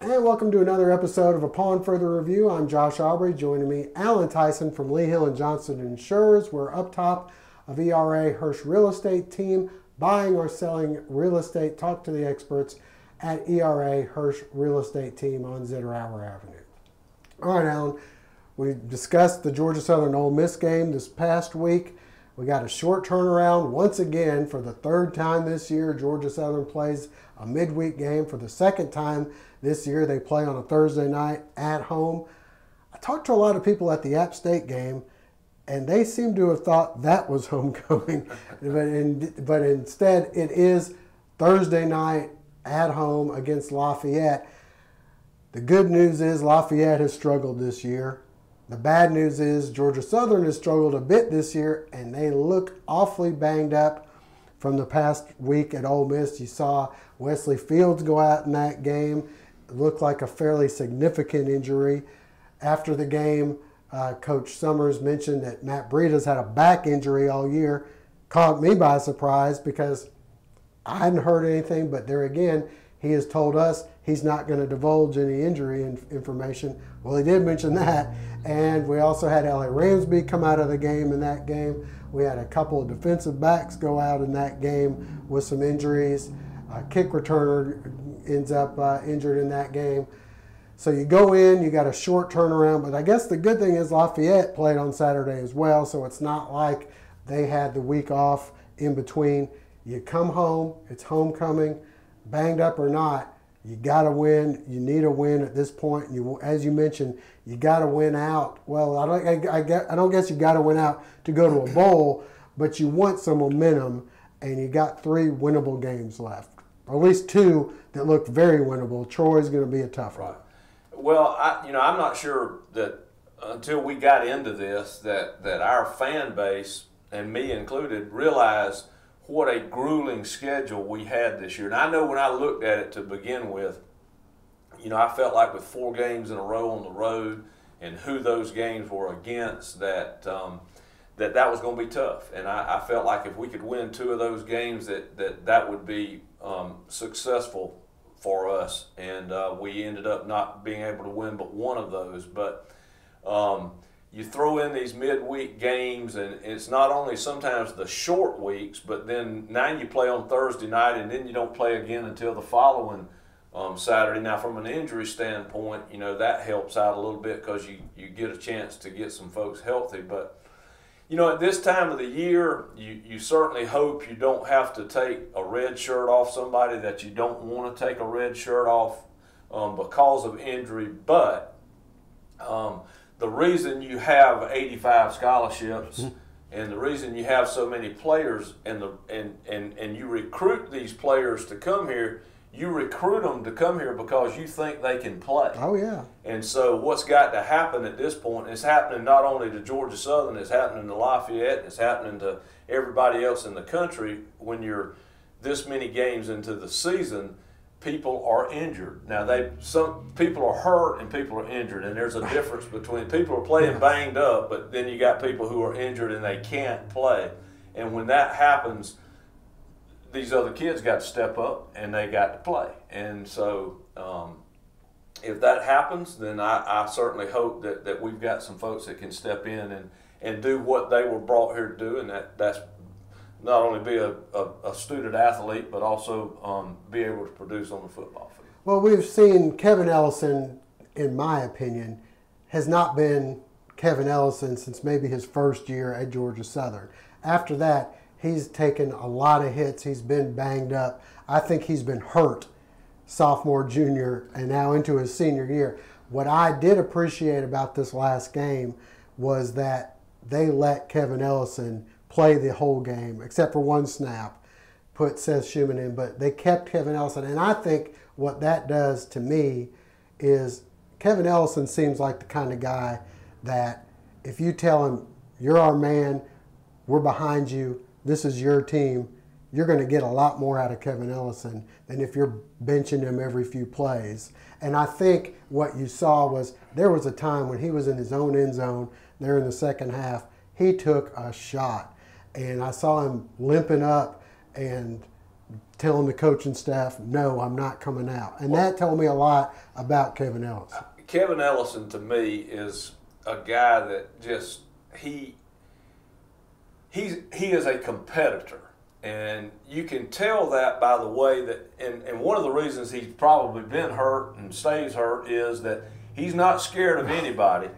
And welcome to another episode of Upon Further Review. I'm Josh Aubrey. Joining me, Alan Tyson from Lee Hill and Johnson Insurers. We're up top of ERA Hirsch Real Estate Team, buying or selling real estate. Talk to the experts at ERA Hirsch Real Estate Team on Zitterauer Avenue. All right, Alan, we discussed the Georgia Southern Ole Miss game this past week. We got a short turnaround once again for the third time this year. Georgia Southern plays a midweek game for the second time this year. They play on a Thursday night at home. I talked to a lot of people at the App State game, and they seem to have thought that was homecoming. but instead, it is Thursday night at home against Lafayette. The good news is Lafayette has struggled this year. The bad news is Georgia Southern has struggled a bit this year, and they look awfully banged up from the past week at Ole Miss. You saw Wesley Fields go out in that game. It looked like a fairly significant injury. After the game, Coach Summers mentioned that Matt Breida's had a back injury all year. Caught me by surprise because I hadn't heard anything, but there again, he has told us he's not going to divulge any injury information. Well, he did mention that. And we also had L.A. Ramsby come out of the game in that game. We had a couple of defensive backs go out in that game with some injuries. A kick returner ends up injured in that game. So you go in, you got a short turnaround. But I guess the good thing is Lafayette played on Saturday as well, so it's not like they had the week off in between. You come home, it's homecoming, banged up or not, you got to win. You need a win at this point. As you mentioned, you got to win out. Well, I don't guess you got to win out to go to a bowl, but you want some momentum, and you got 3 winnable games left, or at least 2 that looked very winnable. Troy's going to be a tough one. Right. Well, I'm not sure that until we got into this that our fan base, and me included, realized what a grueling schedule we had this year. And I know when I looked at it to begin with, I felt like with 4 games in a row on the road and who those games were against, that was going to be tough. And I felt like if we could win 2 of those games, that would be successful for us. And we ended up not being able to win but 1 of those. But you throw in these midweek games, and it's not only sometimes the short weeks, but then now you play on Thursday night, and then you don't play again until the following Saturday. Now, from an injury standpoint, that helps out a little bit because you get a chance to get some folks healthy. But, at this time of the year, you certainly hope you don't have to take a red shirt off somebody that you don't want to take a red shirt off because of injury. But the reason you have 85 scholarships and the reason you have so many players and you recruit these players to come here, you recruit them to come here because you think they can play. Oh, yeah. And so what's got to happen at this point, it's happening not only to Georgia Southern, it's happening to Lafayette, it's happening to everybody else in the country. When you're this many games into the season, people are injured. Now, some people are hurt and people are injured, and there's a difference between people are playing banged up, but then you got people who are injured and they can't play. And when that happens, these other kids got to step up and they got to play. And so if that happens, then I certainly hope that we've got some folks that can step in and do what they were brought here to do, and that's not only be a student athlete, but also be able to produce on the football field. Well, we've seen Kevin Ellison, in my opinion, has not been Kevin Ellison since maybe his first year at Georgia Southern. After that, he's taken a lot of hits. He's been banged up. I think he's been hurt sophomore, junior, and now into his senior year. What I did appreciate about this last game was that they let Kevin Ellison play the whole game, except for 1 snap, put Seth Schumann in, but they kept Kevin Ellison. And I think what that does to me is Kevin Ellison seems like the kind of guy that if you tell him, you're our man, we're behind you, this is your team, you're going to get a lot more out of Kevin Ellison than if you're benching him every few plays. And I think what you saw was there was a time when he was in his own end zone there in the second half, he took a shot. And I saw him limping up and telling the coaching staff, no, I'm not coming out. And that told me a lot about Kevin Ellison. Kevin Ellison, to me, is a guy that just, he is a competitor. And you can tell that by the way that, and one of the reasons he's probably been hurt and stays hurt is that he's not scared of anybody.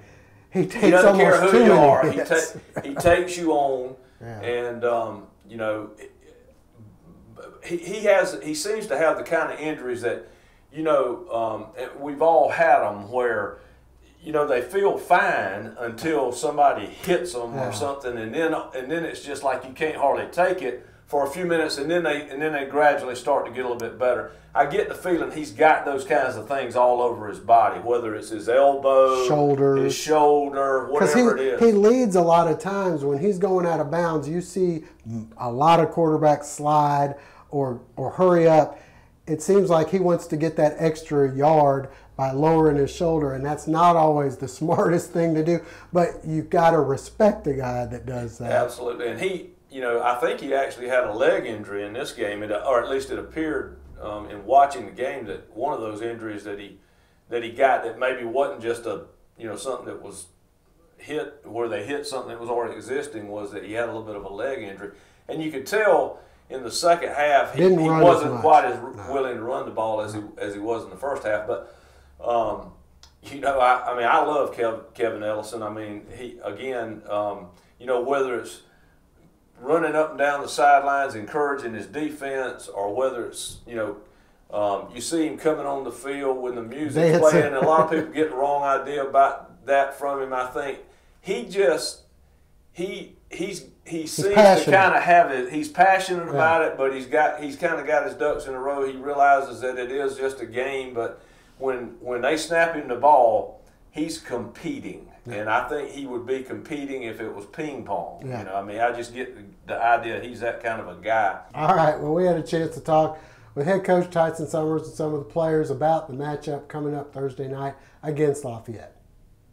He takes he doesn't care almost who too you many are. hits. He takes you on, Yeah. and you know, he seems to have the kind of injuries that, you know, we've all had them where, you know, they feel fine until somebody hits them or something, and then it's just like you can't hardly take it for a few minutes, and then they gradually start to get a little bit better. I get the feeling he's got those kinds of things all over his body, whether it's his elbow, his shoulder, whatever it is. He leads a lot of times when he's going out of bounds. You see a lot of quarterbacks slide or hurry up. It seems like he wants to get that extra yard by lowering his shoulder, and that's not always the smartest thing to do. But you've got to respect the guy that does that. Absolutely, and he. You know, I think he actually had a leg injury in this game, or at least it appeared in watching the game that one of those injuries that he got that maybe wasn't just something that was hit where they hit something that was already existing, was that he had a little bit of a leg injury, and you could tell in the second half he wasn't quite as willing to run the ball as he was in the first half. But you know, I mean, I love Kevin Ellison. I mean, he again, you know, whether it's running up and down the sidelines, encouraging his defense, or whether it's, you know, you see him coming on the field when the music's playing, and a lot of people get the wrong idea about that from him. I think he seems to kind of have it. He's passionate about it, but he's kind of got his ducks in a row. He realizes that it is just a game, but when they snap him the ball, he's competing. Yeah. And I think he would be competing if it was ping pong. Yeah. You know, I mean, I just get the idea he's that kind of a guy. All right. Well, we had a chance to talk with head coach Tyson Summers and some of the players about the matchup coming up Thursday night against Lafayette.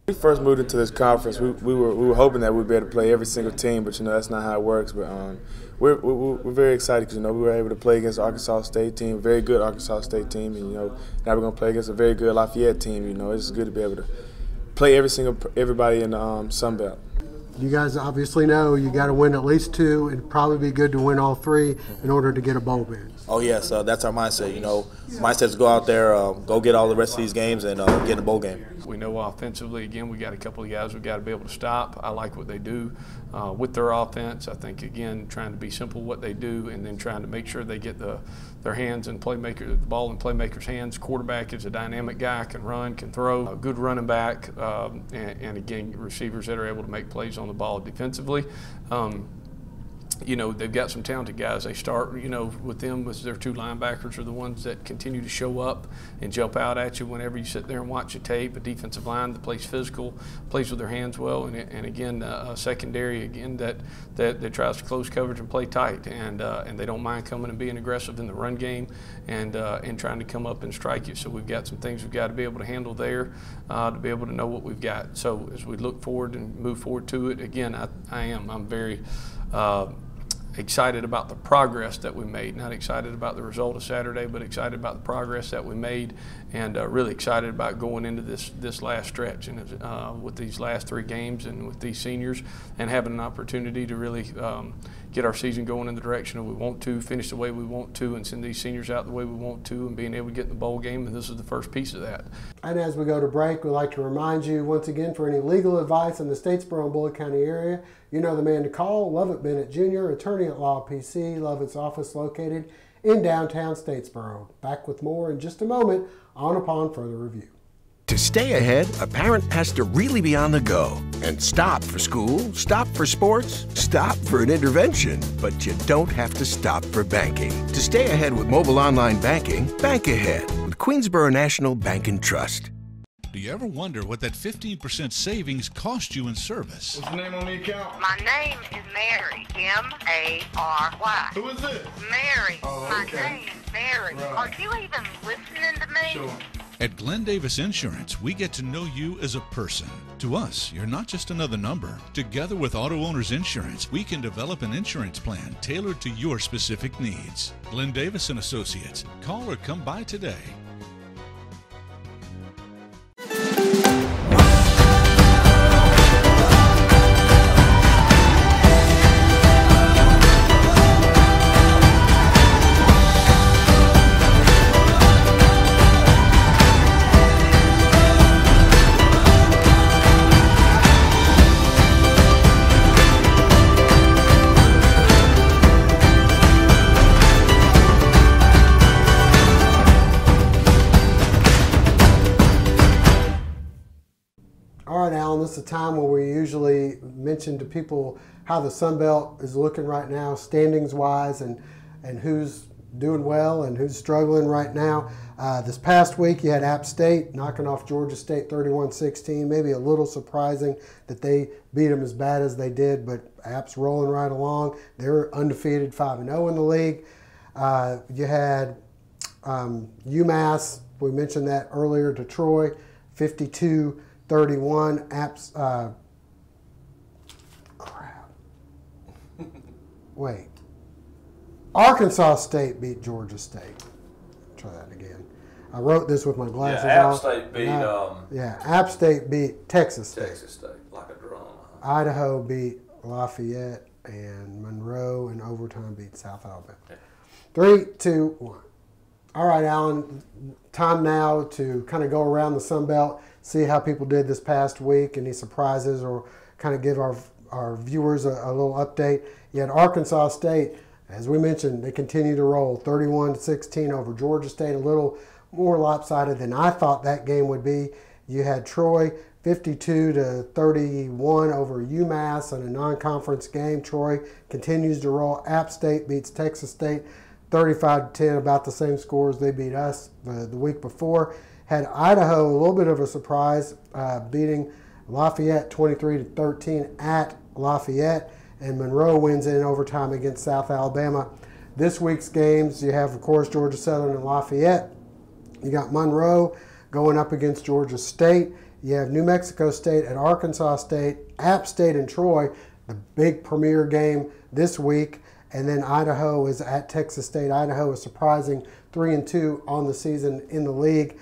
When we first moved into this conference, we were hoping that we'd be able to play every single team, but you know that's not how it works. But we're very excited because, you know, we were able to play against Arkansas State team, a very good Arkansas State team, and, you know, now we're going to play against a very good Lafayette team. You know, it's good to be able to play everybody in the Sun Belt. You guys obviously know you got to win at least two. It'd probably be good to win all three in order to get a bowl bid. Oh yes, that's our mindset. You know, mindset is go out there, go get all the rest of these games, and get a bowl game. We know offensively, again, we got a couple of guys we've got to be able to stop. I like what they do with their offense. I think, again, trying to be simple what they do, and then trying to make sure they get their hands and the ball in playmakers' hands. Quarterback is a dynamic guy, can run, can throw. A good running back, and again, receivers that are able to make plays on the ball defensively. You know, they've got some talented guys. They start, you know, with them as their two linebackers are the ones that continue to show up and jump out at you whenever you sit there and watch the tape. A defensive line that plays physical, plays with their hands well, and again, a secondary again that tries to close coverage and play tight, and they don't mind coming and being aggressive in the run game and trying to come up and strike you. So we've got some things we've got to be able to handle there to be able to know what we've got. So as we look forward and move forward to it, again, I'm very excited about the progress that we made. Not excited about the result of Saturday, but excited about the progress that we made, and really excited about going into this last stretch and with these last three games and with these seniors, and having an opportunity to really get our season going in the direction that we want to, finish the way we want to, and send these seniors out the way we want to, and being able to get in the bowl game, and this is the first piece of that. And as we go to break, we'd like to remind you once again, for any legal advice in the Statesboro and Bulloch County area, you know the man to call. Lovett Bennett Jr., attorney at law PC, Lovett's office located in downtown Statesboro. Back with more in just a moment on Upon Further Review. To stay ahead, a parent has to really be on the go and stop for school, stop for sports, stop for an intervention, but you don't have to stop for banking. To stay ahead with mobile online banking, bank ahead with Queensboro National Bank and Trust. Do you ever wonder what that 15% savings cost you in service? What's the name on the account? My name is Mary, M-A-R-Y. Who is this? Mary. Oh, My okay. name is Mary. Right. Are you even listening to me? Sure. At Glenn Davis Insurance, we get to know you as a person. To us, you're not just another number. Together with Auto Owners Insurance, we can develop an insurance plan tailored to your specific needs. Glenn Davis & Associates. Call or come by today. This is a time where we usually mention to people how the Sun Belt is looking right now, standings wise, and who's doing well and who's struggling right now. This past week you had App State knocking off Georgia State 31-16. Maybe a little surprising that they beat them as bad as they did, but App's rolling right along. They're undefeated, 5-0 in the league. You had UMass, we mentioned that earlier, to Troy, 52-31. Apps, crap. Wait. Arkansas State beat Georgia State. Try that again. I wrote this with my glasses on. App State beat. App State beat Texas State. Texas State, like a drum. Idaho beat Lafayette, and Monroe in overtime beat South Alabama. Yeah. 3, 2, 1. All right, Alan. Time now to kind of go around the Sun Belt, see how people did this past week, any surprises, or kind of give our viewers a little update. You had Arkansas State, as we mentioned, they continue to roll 31-16 over Georgia State, a little more lopsided than I thought that game would be. You had Troy 52-31 over UMass in a non-conference game. Troy continues to roll. App State beats Texas State 35-10, about the same scores they beat us the week before. Had Idaho, a little bit of a surprise, beating Lafayette 23-13 at Lafayette, and Monroe wins in overtime against South Alabama. This week's games, you have, of course, Georgia Southern and Lafayette. You got Monroe going up against Georgia State. You have New Mexico State at Arkansas State, App State and Troy, the big premier game this week. And then Idaho is at Texas State. Idaho is surprising 3-2 on the season in the league.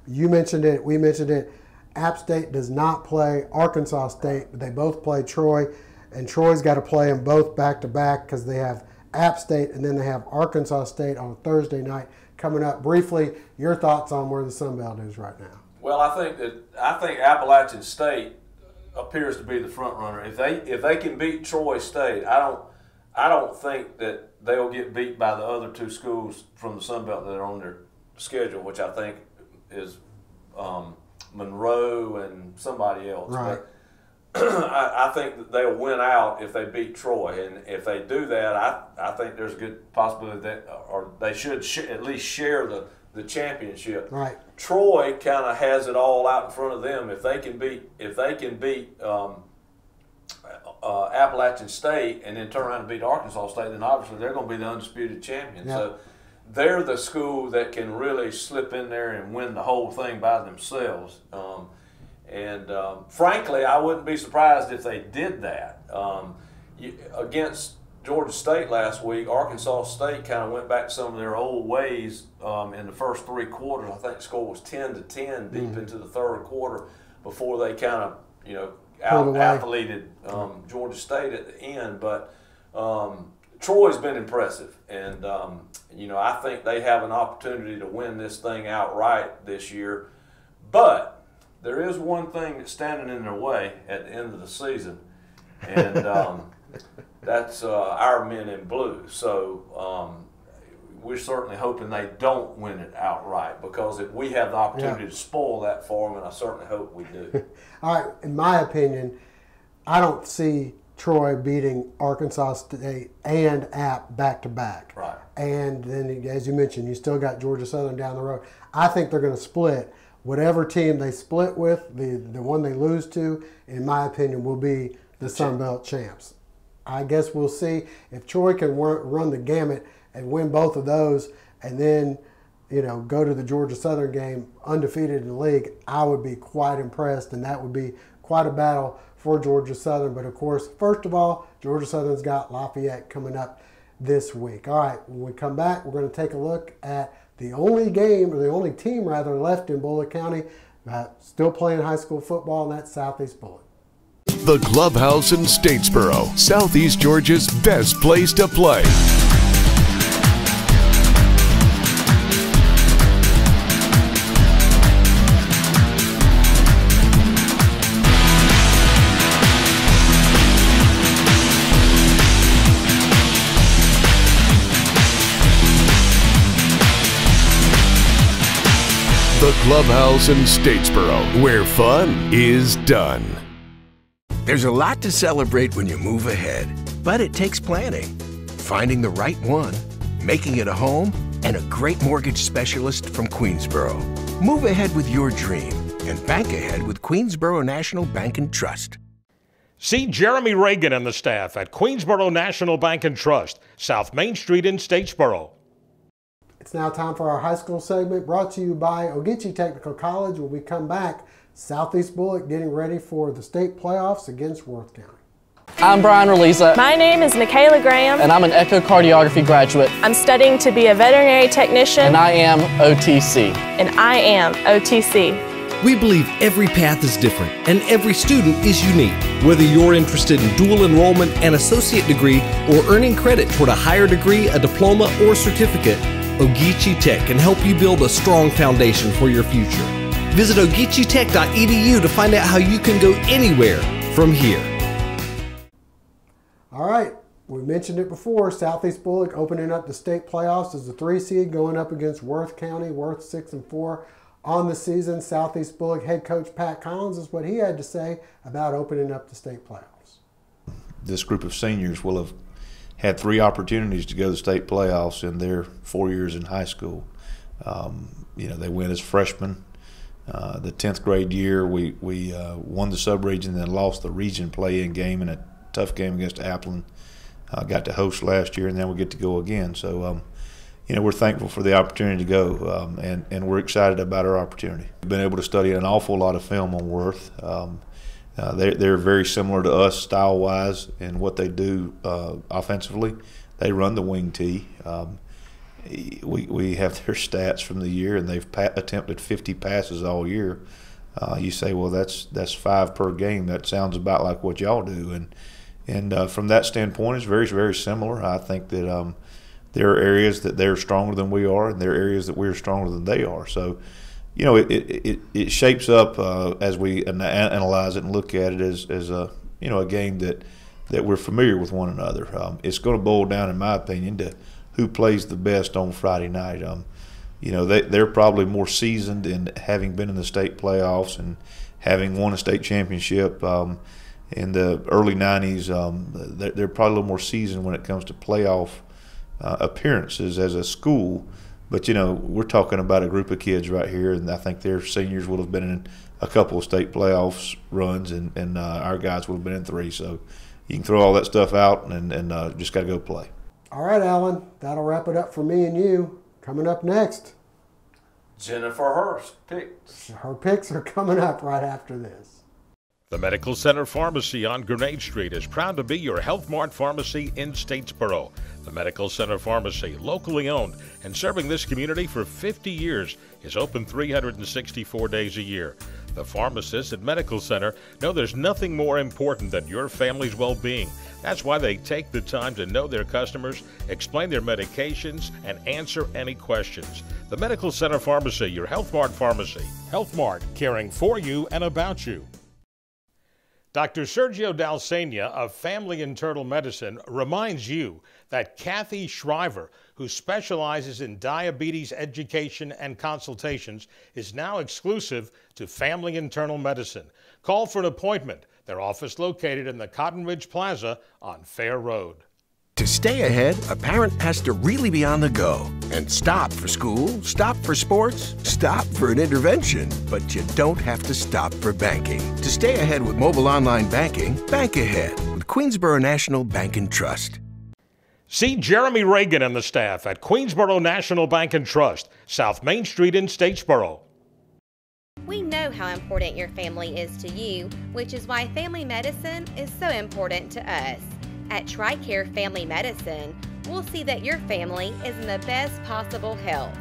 You mentioned it, we mentioned it. App State does not play Arkansas State, but they both play Troy. And Troy's got to play them both back-to-back because they have App State and then they have Arkansas State on Thursday night coming up. Briefly, your thoughts on where the Sun Belt is right now? Well, I think Appalachian State appears to be the front runner. If they can beat Troy State, I don't think that they'll get beat by the other two schools from the Sun Belt that are on their schedule, which I think is Monroe and somebody else. Right. But I think that they'll win out if they beat Troy, and if they do that, I think there's a good possibility that, or they should at least share the championship. Right. Troy kind of has it all out in front of them. If they can beat Appalachian State and then turn around and beat Arkansas State, then obviously they're going to be the undisputed champion. Yep. So they're the school that can really slip in there and win the whole thing by themselves. Frankly, I wouldn't be surprised if they did that. Against Georgia State last week, Arkansas State kind of went back to some of their old ways in the first 3 quarters. I think the score was 10-10 deep into the third quarter before they kind of, out-athleted Georgia State at the end. But Troy's been impressive, and I think they have an opportunity to win this thing outright this year. But there is one thing that's standing in their way at the end of the season, and that's our men in blue. So we're certainly hoping they don't win it outright, because if we have the opportunity to spoil that for them, and I certainly hope we do. All right, in my opinion, I don't see Troy beating Arkansas State and App back-to-back. Right. And then, as you mentioned, you still got Georgia Southern down the road. I think they're going to split. Whatever team they split with, the one they lose to, in my opinion, will be the Sun Belt champs. I guess we'll see if Troy can run the gamut and win both of those, and then, go to the Georgia Southern game undefeated in the league, I would be quite impressed, and that would be quite a battle for Georgia Southern. But of course, first of all, Georgia Southern's got Lafayette coming up this week. All right, when we come back, we're going to take a look at the only game, or the only team rather, left in Bulloch County still playing high school football, and that's Southeast Bulloch. The Clubhouse in Statesboro, Southeast Georgia's best place to play. The Clubhouse in Statesboro, where fun is done. There's a lot to celebrate when you move ahead, but it takes planning. Finding the right one, making it a home, and a great mortgage specialist from Queensboro. Move ahead with your dream and bank ahead with Queensboro National Bank and Trust. See Jeremy Reagan and the staff at Queensboro National Bank and Trust, South Main Street in Statesboro. It's now time for our high school segment, brought to you by Ogeechee Technical College. When we come back, Southeast Bulloch getting ready for the state playoffs against Worth County. I'm Brian Reliza. My name is Michaela Graham. And I'm an echocardiography graduate. I'm studying to be a veterinary technician. And I am OTC. And I am OTC. We believe every path is different and every student is unique. Whether you're interested in dual enrollment, an associate degree, or earning credit toward a higher degree, a diploma, or certificate, Ogeechee Tech can help you build a strong foundation for your future. Visit ogeecheetech.edu to find out how you can go anywhere from here. All right, we mentioned it before, Southeast Bulloch opening up the state playoffs as the 3 seed going up against Worth County. Worth 6-4 on the season. Southeast Bulloch head coach Pat Collins is what he had to say about opening up the state playoffs. This group of seniors will have had 3 opportunities to go to the state playoffs in their 4 years in high school. They went as freshmen. The 10th grade year, we won the sub-region, then lost the region play-in game in a tough game against Applin. Got to host last year, and then we get to go again. So, we're thankful for the opportunity to go, and we're excited about our opportunity. We've been able to study an awful lot of film on Worth. They're very similar to us style-wise in what they do offensively. They run the wing tee. We have their stats from the year, and they've attempted 50 passes all year. You say, well, that's 5 per game. That sounds about like what y'all do, and from that standpoint, it's very, very similar. I think that there are areas that they're stronger than we are, and there are areas that we're stronger than they are. So, it shapes up as we analyze it and look at it as a game that we're familiar with one another. It's going to boil down, in my opinion, to who plays the best on Friday night. They're probably more seasoned in having been in the state playoffs and having won a state championship in the early 90s. They're probably a little more seasoned when it comes to playoff appearances as a school. But, we're talking about a group of kids right here, and I think their seniors will have been in a couple of state playoffs runs, and our guys will have been in 3. So you can throw all that stuff out and just got to go play. All right, Alan, that'll wrap it up for me and you. Coming up next, Jennifer Hirsch picks. Her picks are coming up right after this. The Medical Center Pharmacy on Grenade Street is proud to be your Health Mart pharmacy in Statesboro. The Medical Center Pharmacy, locally owned and serving this community for 50 years, is open 364 days a year. The pharmacists at Medical Center know there's nothing more important than your family's well-being. That's why they take the time to know their customers, explain their medications, and answer any questions. The Medical Center Pharmacy, your Health Mart pharmacy. Health Mart, caring for you and about you. Dr. Sergio Dalsenia of Family Internal Medicine reminds you that Kathy Shriver, who specializes in diabetes education and consultations, is now exclusive to Family Internal Medicine. Call for an appointment. Their office located in the Cotton Ridge Plaza on Fair Road. To stay ahead, a parent has to really be on the go and stop for school, stop for sports, stop for an intervention, but you don't have to stop for banking. To stay ahead with mobile online banking, bank ahead with Queensboro National Bank and Trust. See Jeremy Reagan and the staff at Queensboro National Bank and Trust, South Main Street in Statesboro. We know how important your family is to you, which is why family medicine is so important to us. At TRICARE Family Medicine, we'll see that your family is in the best possible health.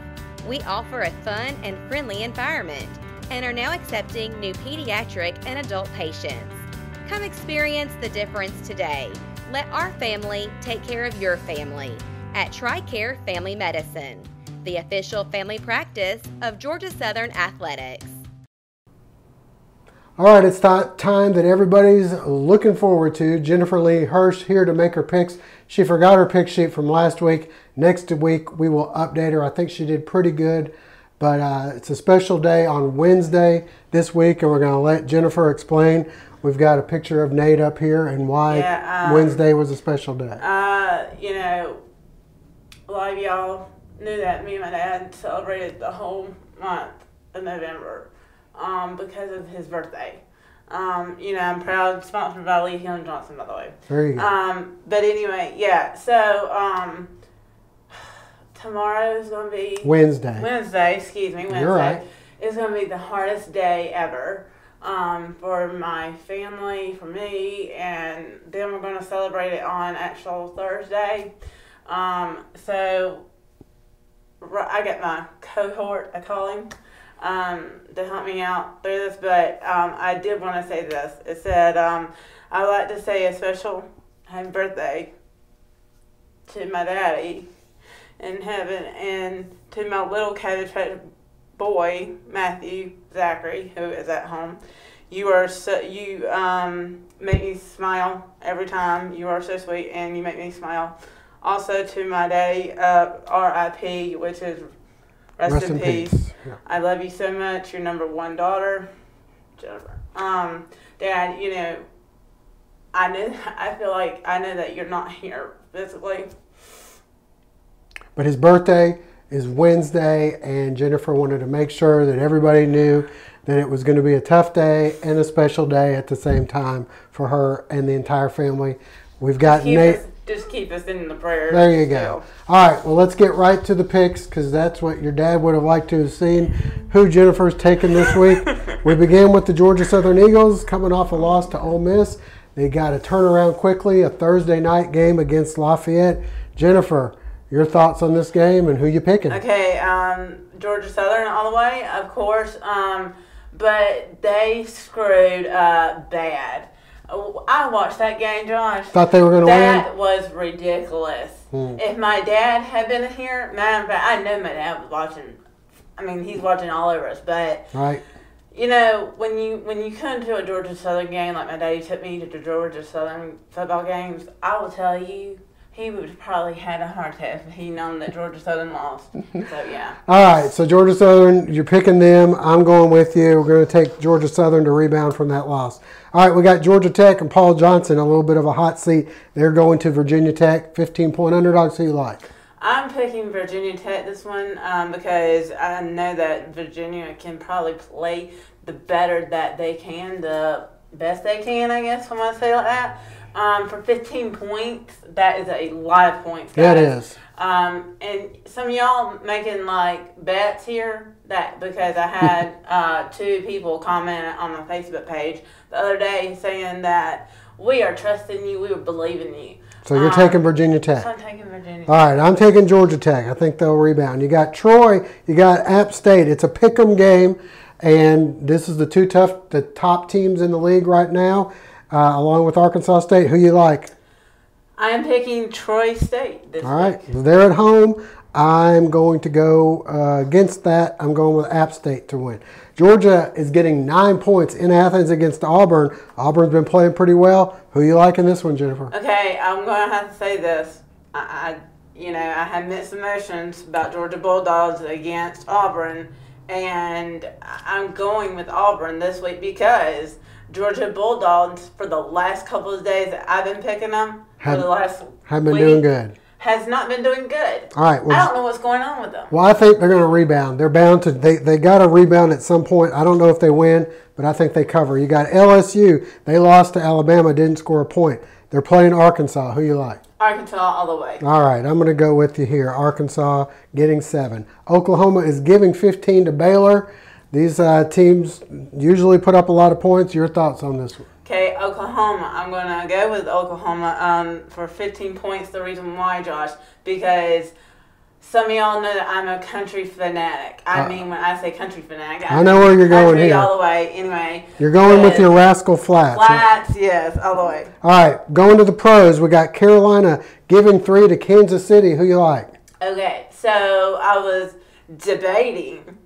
We offer a fun and friendly environment and are now accepting new pediatric and adult patients. Come experience the difference today. Let our family take care of your family at TRICARE Family Medicine, the official family practice of Georgia Southern Athletics. All right, it's time that everybody's looking forward to. Jennifer Lee Hirsch here to make her picks. She forgot her pick sheet from last week. Next week, we will update her. I think she did pretty good, but it's a special day on Wednesday this week, and we're going to let Jennifer explain. We've got a picture of Nate up here and why Wednesday was a special day. You know, a lot of y'all knew that me and my dad celebrated the whole month of November because of his birthday. You know, I'm proud, sponsored by Lee Hill and Johnson, by the way. There you go. But anyway, yeah, so tomorrow is going to be... Wednesday, excuse me, Wednesday. You're right. It's going to be the hardest day ever. For my family, for me, and then we're going to celebrate it on actual Thursday. So I got my cohort, I call him, to help me out through this, but I did want to say this. It said, I'd like to say a special happy birthday to my daddy in heaven and to my little cabbage boy, Matthew Zachary, who is at home. You are you make me smile every time. You are so sweet, and you make me smile. Also to my daddy, R.I.P., which is rest in peace. Yeah. I love you so much. Your number one daughter, Jennifer. Dad, you know, I feel like I know that you're not here physically. But his birthday is Wednesday, and Jennifer wanted to make sure that everybody knew that it was going to be a tough day and a special day at the same time for her and the entire family. We've got Nate. Just keep us in the prayers. There you go. All right, well, let's get right to the picks because that's what your dad would have liked to have seen, who Jennifer's taken this week. We began with the Georgia Southern Eagles coming off a loss to Ole Miss. They got to turn around quickly, a Thursday night game against Lafayette. Jennifer, your thoughts on this game and who you picking? Okay, Georgia Southern all the way, of course, but they screwed bad. I watched that game, Josh. Thought they were going to win? That was ridiculous. If my dad had been here, I know my dad was watching. I mean, he's watching all over us, but right. You know, when you come to a Georgia Southern game, like my daddy took me to the Georgia Southern football games, I will tell you, he would have probably had a heart attack if he'd known that Georgia Southern lost. So, yeah. All right, so Georgia Southern, you're picking them. I'm going with you. We're going to take Georgia Southern to rebound from that loss. All right, we got Georgia Tech and Paul Johnson, a little bit of a hot seat. They're going to Virginia Tech, 15-point underdogs. Who you like? I'm picking Virginia Tech this one because I know that Virginia can probably play the better that they can, the best they can, I guess, when I say like that. For 15 points, that is a lot of points, guys. Yeah, it is. And some of y'all making like bets here that because I had 2 people comment on my Facebook page the other day saying that we are trusting you, we are believing you. So you're taking Virginia Tech. So I'm taking Virginia Tech. All right, I'm taking Georgia Tech. I think they'll rebound. You got Troy, you got App State. It's a pick'em game, and this is the top teams in the league right now. Along with Arkansas State. Who you like? I'm picking Troy State this All right. Week. They're at home. I'm going to go against that. I'm going with App State to win. Georgia is getting 9 points in Athens against Auburn. Auburn's been playing pretty well. Who you like in this one, Jennifer? Okay, I'm going to have to say this. I had mixed emotions about Georgia Bulldogs against Auburn, and I'm going with Auburn this week because Georgia Bulldogs, for the last couple of days that I've been picking them, for the last have been doing good. Has not been doing good. All right. Well, I don't know what's going on with them. Well, I think they're going to rebound. They're bound to. They got to rebound at some point. I don't know if they win, but I think they cover. You got LSU. They lost to Alabama, didn't score a point. They're playing Arkansas. Who you like? Arkansas all the way. All right, I'm going to go with you here. Arkansas getting 7. Oklahoma is giving 15 to Baylor. These teams usually put up a lot of points. Your thoughts on this one? Okay, Oklahoma. I'm going to go with Oklahoma for 15 points. The reason why, Josh, because some of y'all know that I'm a country fanatic. I mean, when I say country fanatic, I know where you're going here. All the way. Anyway. You're going with your Rascal Flats. Flats, yes, all the way. All right, going to the pros. We got Carolina giving 3 to Kansas City. Who you like? Okay, so I was debating.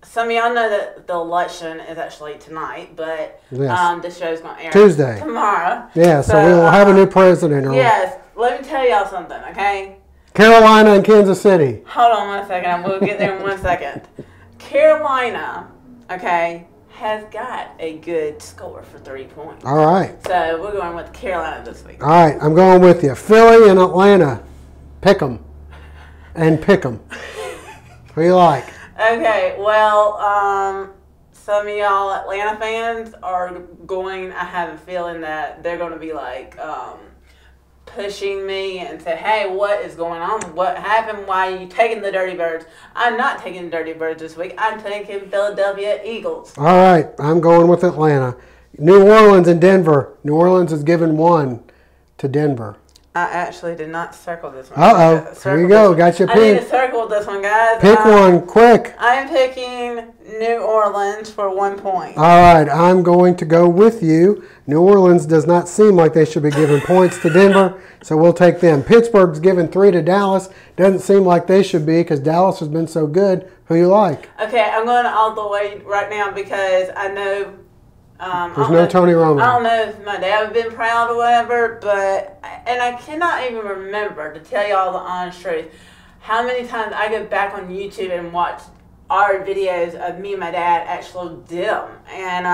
Some of y'all know that the election is actually tonight, but this show's going to air Tuesday. Tomorrow. Yeah, so we will have a new president. Yes, let me tell y'all something, okay? Carolina and Kansas City. Hold on 1 second. We'll get there in 1 second. Carolina, okay, has got a good score for 3 points. All right. So we're going with Carolina this week. All right, I'm going with you. Philly and Atlanta. Pick 'em. And pick 'em. Who you like? Okay, well, some of y'all Atlanta fans are going, I have a feeling that they're going to be like pushing me and say, hey, what is going on? What happened? Why are you taking the Dirty Birds? I'm not taking the Dirty Birds this week. I'm taking Philadelphia Eagles. All right, I'm going with Atlanta. New Orleans and Denver. New Orleans has given 1 to Denver. I actually did not circle this one. Uh-oh. There you go. Got your I pick. need to circle this one, guys. Pick one, quick. I'm picking New Orleans for 1 point. All right, I'm going to go with you. New Orleans does not seem like they should be giving points to Denver, so we'll take them. Pittsburgh's giving 3 to Dallas. Doesn't seem like they should be because Dallas has been so good. Who you like? Okay, I'm going all the way right now because I know there's no Tony Romo. I don't know if my dad would have been proud or whatever, and I cannot even remember, to tell you all the honest truth, how many times I go back on YouTube and watch our videos of me and my dad actually did them. And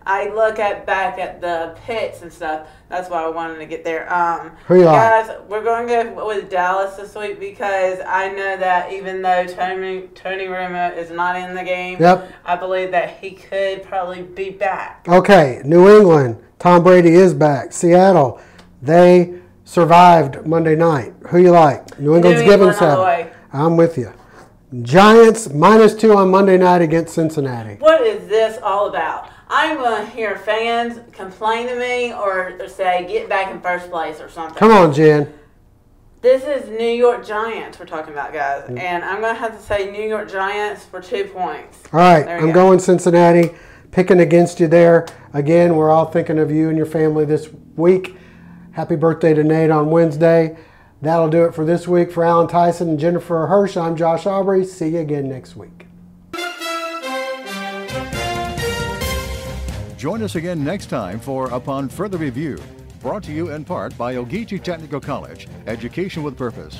I look back at the picks and stuff. That's why I wanted to get there. Who you guys, like? We're going to go with Dallas this week because I know that even though Tony Romo is not in the game, I believe that he could probably be back. Okay, New England. Tom Brady is back. Seattle, they survived Monday night. Who you like? New England's giving 7. I'm with you. Giants -2 on Monday night against Cincinnati. What is this all about? I'm going to hear fans complain to me or say, get back in first place or something. Come on, Jen. This is New York Giants we're talking about, guys. And I'm going to have to say New York Giants for 2 points. All right, I'm going Cincinnati. Picking against you there. Again, we're all thinking of you and your family this week. Happy birthday to Nate on Wednesday. That'll do it for this week. For Alan Tyson and Jennifer Hirsch, I'm Josh Aubrey. See you again next week. Join us again next time for Upon Further Review, brought to you in part by Ogeechee Technical College, Education with Purpose.